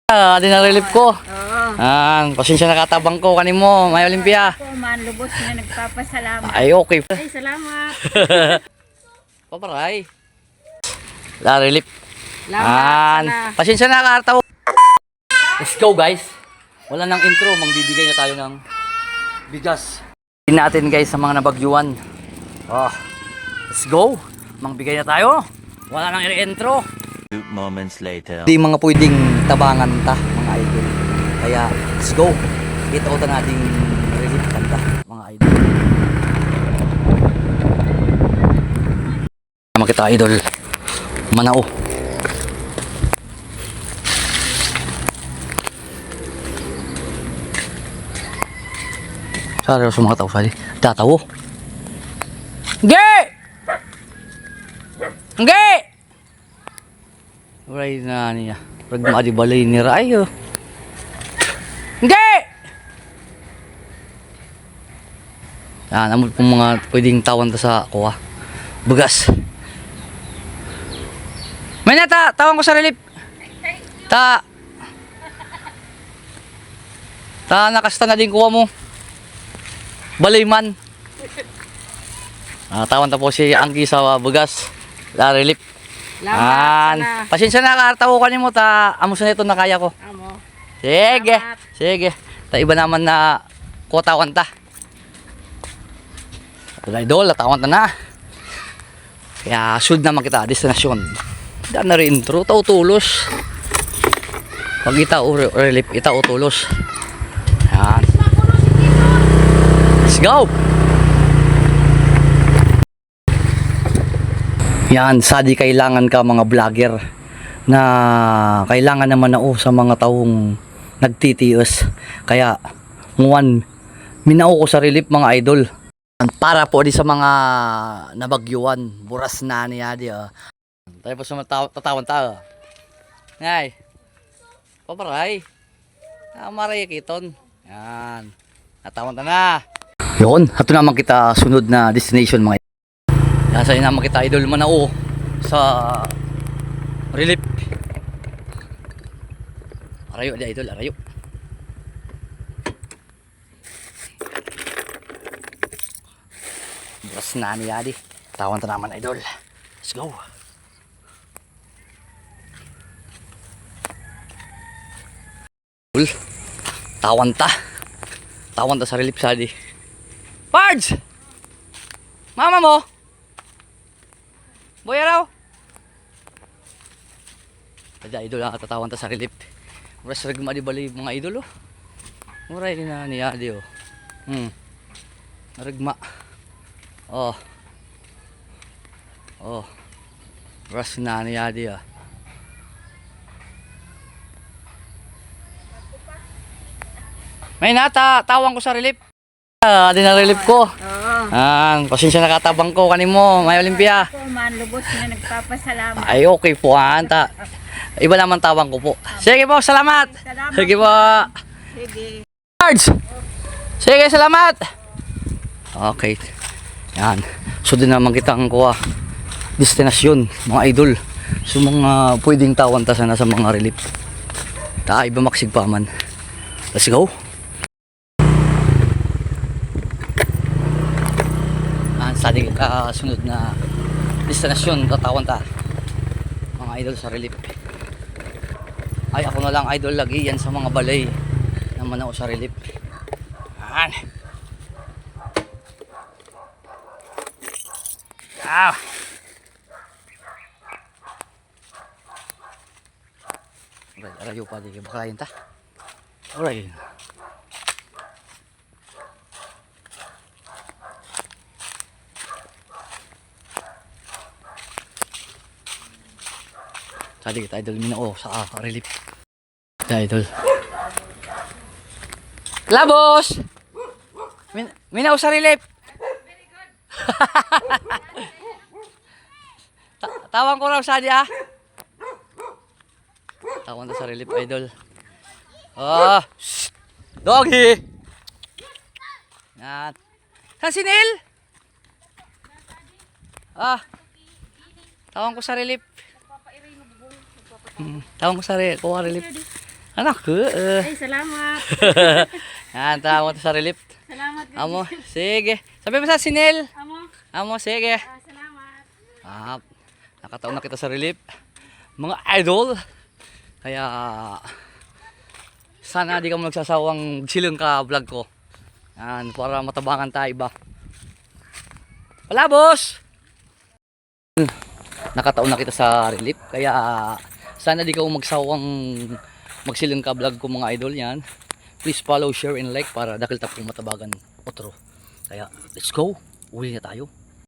Di na relief ko. Oo. Pasensya na katabang ko kanin mo, may Olympia. Ako man, lubos na nagpapasalamat. Ay, okay. Ay, salamat. Paparay. La relief. Salamat. Sana. Pasensya na kartaw. Let's go guys. Wala nang intro, mangbibigay na tayo ng bigas. Hindi natin guys sa mga nabagyuan. Let's go. Mangbigay na tayo. Wala nang intro. 2 moments later. Hindi mga pwedeng tabangan ta, mga idol. Kaya, let's go. Kita ko ta nating relief kanta, mga idol. Sama kita idol. Manao. Sari sa mga tao sali. Tatawo. Ge! Ge! Right na niya. Pag maadibalay ni Rayo. Ge! Yan, amod pong mga pwedeng tawan ta sa kuha. Bugas. May nata, tawan ko sa relief. Ta. Nakasta na din kuha mo. Balayman. Tawan ta po si Anggi sa bugas. La relief. Salamat. Sana. Pasensya na kartaw ko kanimo ta. Amo sa nito na kaya ko. Amo. Sige. Salamat. Sige. Ta iba naman na kotawan ta. Idol, tawan ta na. Kaya sud naman kita destinasyon. Da na rin intro ta utulos. Pag ita relief ita utulos. Yan. Let's go. Yan, sadi kailangan ka mga vlogger na kailangan naman na sa mga taong nagtitiis. Kaya nguwan minao ko sa relief mga idol. Para po di sa mga nabagyuan, buras na niya di. Tayo po sa tatawan ta. Ngay. Paparay. Maray kiton. Yan. Natawan ta na. Yon, ato naman kita sunod na destination mga nasa naman kita idol manao sa relief. Arayo di idol, arayo. Buras na niya di. Tawan ta naman idol. Let's go. Tawan ta. Tawan ta sa relief sadi. Pards! Mama mo! Boy araw. Kada idol ang tatawan ta sa relief. Oras ragma di bali mga idol oh. Muray din na niya di oh. Ragma. Oh. Oras na niya di ah. May nata tawang ko sa relief. Di na relief ko. Oo. Pasensya na katabang ko kanin mo, may Olympia. Ako man, lubos na nagpapasalamat. Ay, okay po, anta. Iba naman tawang ko po. Sige po, salamat. Salamat. Sige po. Sige. Cards. Sige, salamat. Okay. Yan. So, din naman kita ang kuha. Destinasyon, mga idol. So, mga pwedeng tawan ta sana sa mga relief. Iba maksig pa man. Let's go. Sa ating sunod na destinasyon tatawan ta mga idol sa relief. Ay ako na lang idol lagi yan sa mga balay na manao sa relief. Yan. Alright, arayo pa di bakalayan ta. Alright. Sali kita idol minao sa relief. Idol. Labos! Minao sa relief. Tawang ko raw sa dia. Tawang sa relief idol. Doggy. Yan. San si Neil? Tawang ko sa relief. Tawang ko sa relief. Anak ko. Ay, salamat. Yan, tama to sa relief. Salamat. Amo, sige. Sabi mo sa Sinel. Amo. Amo, sige. Salamat. Nakataon na kita sa relief. Mga idol. Kaya, sana di ka mo nagsasawang silong ka vlog ko. Yan, para matabangan tayo ba. Wala, boss! Nakataon na kita sa relief. Kaya, sana di ka magsawang magsilong ka vlog ko mga idol yan. Please follow, share, and like para dakil tapong matabagan otro. Kaya, let's go. Uli na tayo.